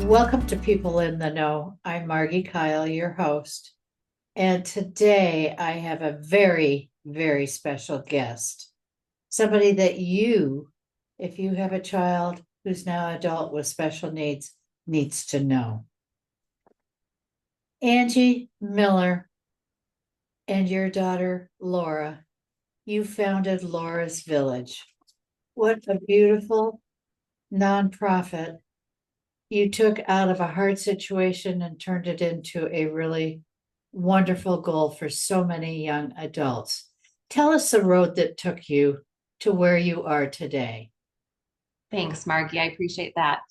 Welcome to People in the Know. I'm Margie Kyle, your host. And today I have a very, very special guest. Somebody that if you have a child who's now adult with special needs to know. Angie Miller and your daughter, Laura, you founded Laura's Village. What a beautiful nonprofit you took out of a hard situation and turned it into a really wonderful goal for so many young adults. Tell us the road that took you to where you are today. Thanks, Margie. I appreciate that.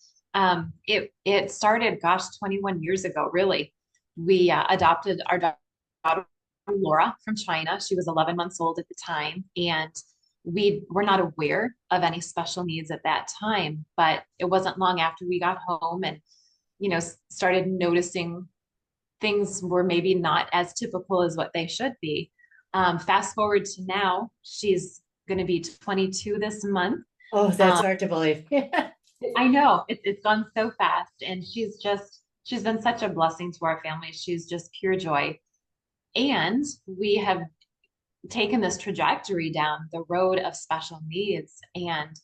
It started, 21 years ago, really. We adopted our daughter Laura from China. She was 11 months old at the time, and we were not aware of any special needs at that time. But it wasn't long after we got home and, started noticing things were maybe not as typical as what they should be. Fast forward to now, she's going to be 22 this month. Oh, that's Um, hard to believe. I know it's gone so fast, and she's been such a blessing to our family. She's just pure joy, and we have taken this trajectory down the road of special needs, and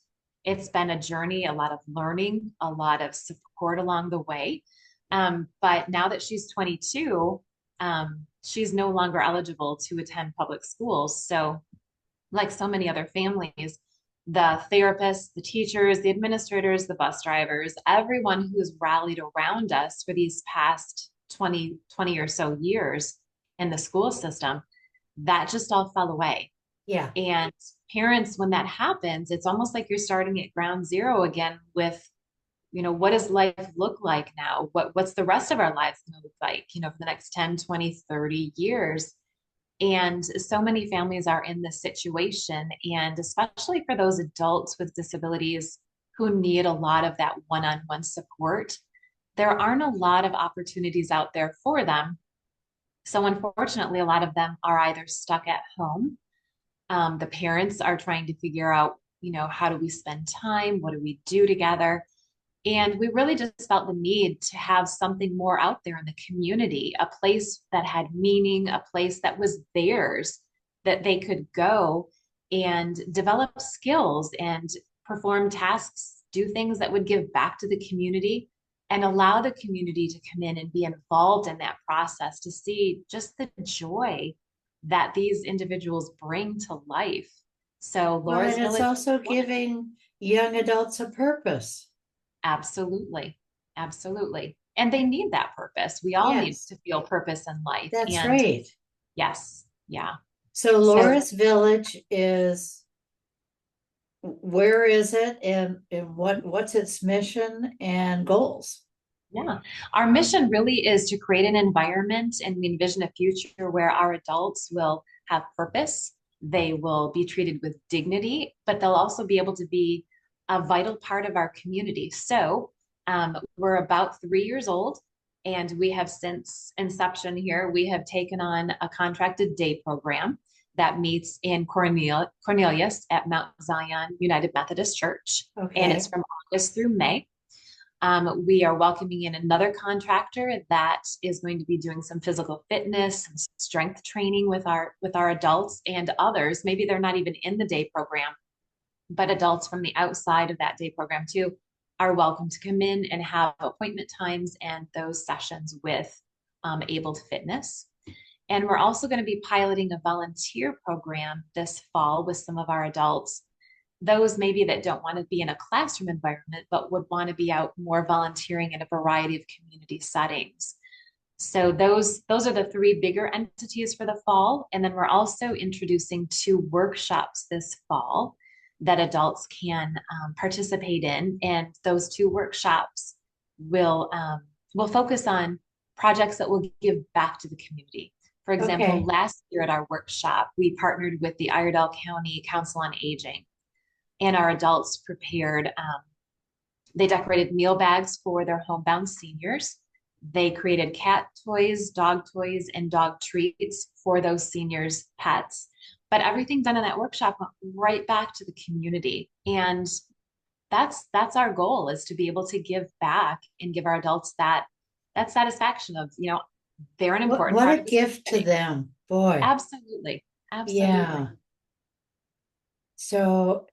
it's been a journey, a lot of learning, a lot of support along the way. But now that she's 22, she's no longer eligible to attend public schools. So, like so many other families, the therapists, the teachers, the administrators, the bus drivers, everyone who's rallied around us for these past 20 or so years in the school system, that just all fell away. Yeah. And parents, when that happens, it's almost like you're starting at ground zero again with, what does life look like now? What's the rest of our lives going to look like, for the next 10, 20, 30 years? And so many families are in this situation. And especially for those adults with disabilities who need a lot of that one on one support, there aren't a lot of opportunities out there for them. So, unfortunately, a lot of them are either stuck at home. The parents are trying to figure out, how do we spend time? What do we do together? And we really just felt the need to have something more out there in the community, a place that had meaning, a place that was theirs, that they could go and develop skills and perform tasks, do things that would give back to the community and allow the community to come in and be involved in that process to see just the joy that these individuals bring to life. So Well, Laura's and it's Village, also giving young adults a purpose. absolutely. Absolutely. And they need that purpose. We all need Yes, to feel purpose in life. that's And right. yes, yeah. So So, Laura's Village is, where is it and what's its mission and goals? yeah, our mission really is to create an environment, and we envision a future where our adults will have purpose. They will be treated with dignity, but they'll also be able to be a vital part of our community. So, we're about 3 years old, and we have since inception here, we have taken on a contracted day program that meets in Cornelius at Mount Zion United Methodist Church, and it's Okay. from August through May. We are welcoming in another contractor that is going to be doing some physical fitness and strength training with our adults and others. Maybe they're not even in the day program, but adults from the outside of that day program too are welcome to come in and have appointment times and those sessions with Able to Fitness. And we're also going to be piloting a volunteer program this fall with some of our adults, those maybe that don't want to be in a classroom environment, but would want to be out more volunteering in a variety of community settings. So those are the three bigger entities for the fall. And then we're also introducing two workshops this fall that adults can participate in. And those two workshops will focus on projects that will give back to the community. For example, Okay. last year at our workshop, we partnered with the Iredell County Council on Aging, and our adults prepared, they decorated meal bags for their homebound seniors. They created cat toys, and dog treats for those seniors' pets. But everything done in that workshop went right back to the community. And that's our goal, is to be able to give back and give our adults that satisfaction of, they're an important What part a of the gift to community. them, boy. Absolutely. Yeah. Absolutely. So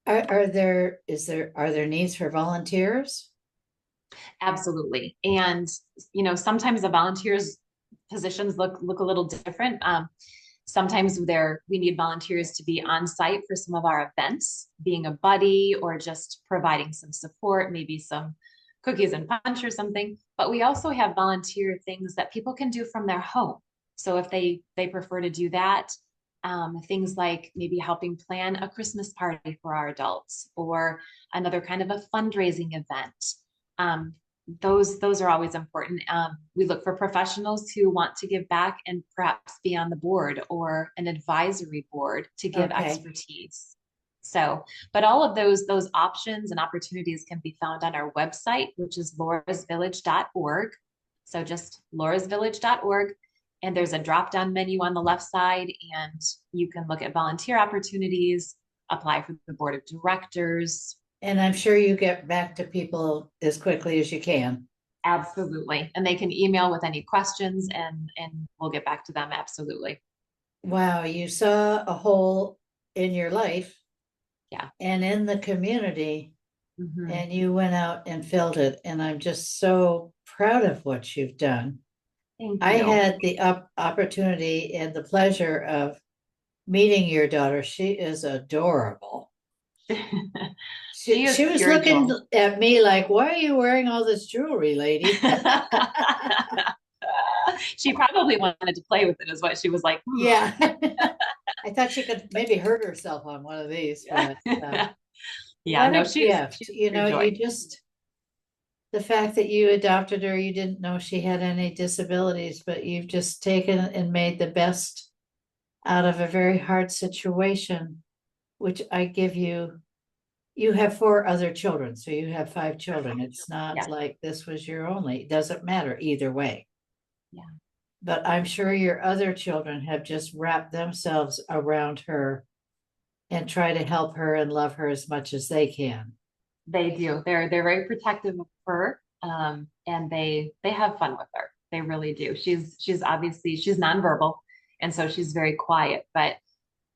are there needs for volunteers? Absolutely. And, sometimes the volunteers positions look a little different. Sometimes we need volunteers to be on site for some of our events, being a buddy or just providing some support, maybe some cookies and punch or something. But we also have volunteer things that people can do from their home. So if they prefer to do that, things like maybe helping plan a Christmas party for our adults or another kind of a fundraising event. Um, those are always important. We look for professionals who want to give back and perhaps be on the board or an advisory board to give Okay. expertise. So, but all of those options and opportunities can be found on our website, which is laurasvillage.org. So just laurasvillage.org. And there's a drop down menu on the left side, and you can look at volunteer opportunities, apply for the board of directors. And I'm sure you get back to people as quickly as you can. Absolutely. And they can email with any questions, and we'll get back to them. Absolutely. Wow, you saw a hole in your life Yeah. and in the community, Hmm. and you went out and filled it. And I'm just so proud of what you've done. Thank I you. had the opportunity and the pleasure of meeting your daughter. She is adorable. She is She was pure looking joy. at me like, why are you wearing all this jewelry, lady? She probably wanted to play with it, is what she was like. Yeah. I thought she could maybe hurt herself on one of these, but Yeah, what no, a she's gift. she's pure You joy. just, the fact that you adopted her, you didn't know she had any disabilities, but you've just taken and made the best out of a very hard situation, which I give you. You have four other children, so you have five children. It's not Yeah, like this was your only, it doesn't matter either way. yeah. But I'm sure your other children have just wrapped themselves around her and try to help her and love her as much as they can. They do. They're very protective of her, and they have fun with her. They really do. She's obviously she's nonverbal, and so she's very quiet. But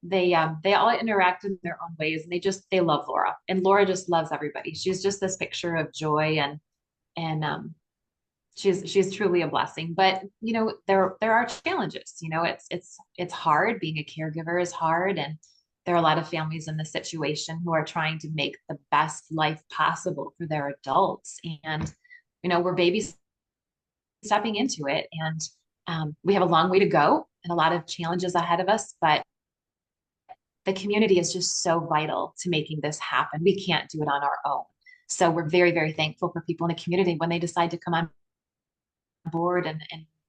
they all interact in their own ways, and they love Laura, and Laura just loves everybody. She's just this picture of joy, and she's truly a blessing. But there are challenges. It's hard. Being a caregiver is hard, and there are a lot of families in this situation who are trying to make the best life possible for their adults. And we're babies stepping into it, and we have a long way to go and a lot of challenges ahead of us. But the community is just so vital to making this happen. We can't do it on our own. So we're very, very thankful for people in the community when they decide to come on board and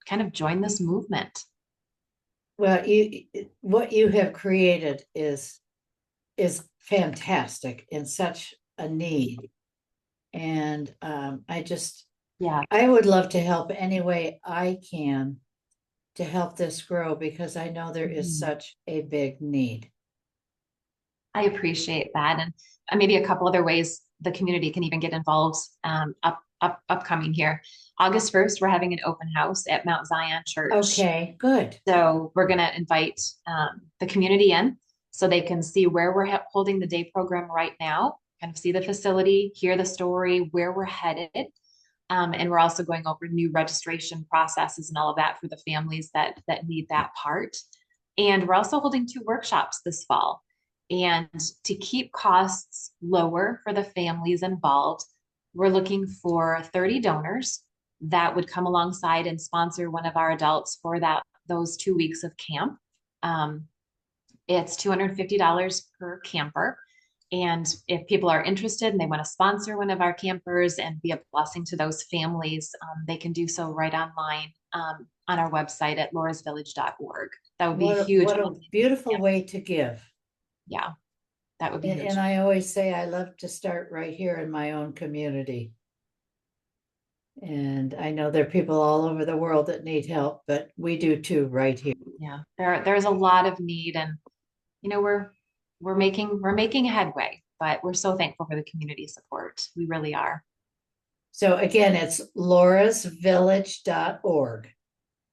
kind of join this movement. Well, what you have created is fantastic in such a need. And Yeah. I would love to help any way I can to help this grow because I know there is Mhm. such a big need. I appreciate that. And maybe a couple other ways the community can even get involved, upcoming here. August 1st, we're having an open house at Mount Zion Church. Okay, good. So we're going to invite the community in so they can see where we're holding the day program right now, kind of see the facility, hear the story, where we're headed. And we're also going over new registration processes and all of that for the families that need that part. And we're also holding two workshops this fall. And to keep costs lower for the families involved, we're looking for 30 donors that would come alongside and sponsor one of our adults for those 2 weeks of camp. Um, it's $250 per camper. And if people are interested and they want to sponsor one of our campers and be a blessing to those families, they can do so right online, on our website at laurasvillage.org. That would be huge. What a beautiful way to give. Yeah, that would be And huge. I always say I love to start right here in my own community. And I know there are people all over the world that need help, but we do too right here. Yeah, there's a lot of need, and we're making headway, but we're so thankful for the community support. We really are. So again, it's laurasvillage.org.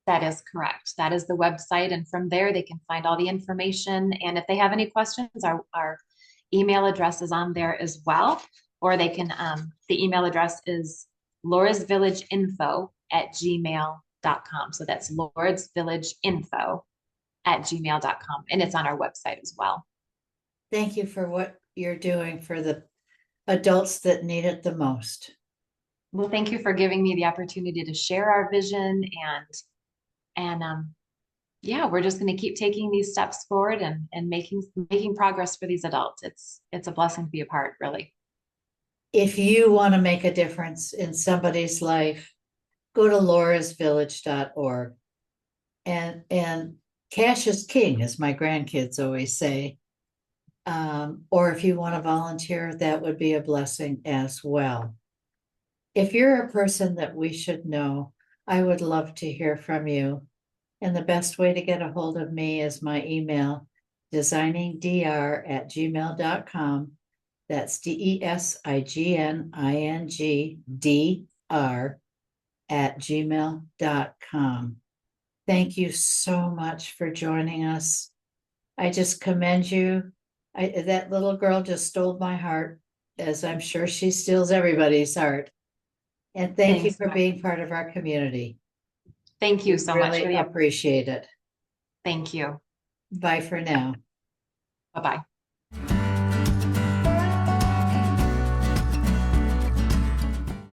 That is correct. That is the website. And from there, they can find all the information. And if they have any questions, our email address is on there as well. Or they can, the email address is laurasvillageinfo@gmail.com. So that's laurasvillageinfo@gmail.com. And it's on our website as well. Thank you for what you're doing for the adults that need it the most. Well, thank you for giving me the opportunity to share our vision and yeah, we're just going to keep taking these steps forward and making progress for these adults. It's a blessing to be a part, really. If you want to make a difference in somebody's life, go to laurasvillage.org. And cash is king, as my grandkids always say. Or if you want to volunteer, that would be a blessing as well. If you're a person that we should know, I would love to hear from you. And the best way to get a hold of me is my email, designingdr@gmail.com. That's designingdr@gmail.com. Thank you so much for joining us. I just commend you. That little girl just stole my heart, as I'm sure she steals everybody's heart. And thank you Thanks, for Margie. being part of our community. Thank you so much for Really the appreciate it. Thank you. Bye for now. Bye-bye.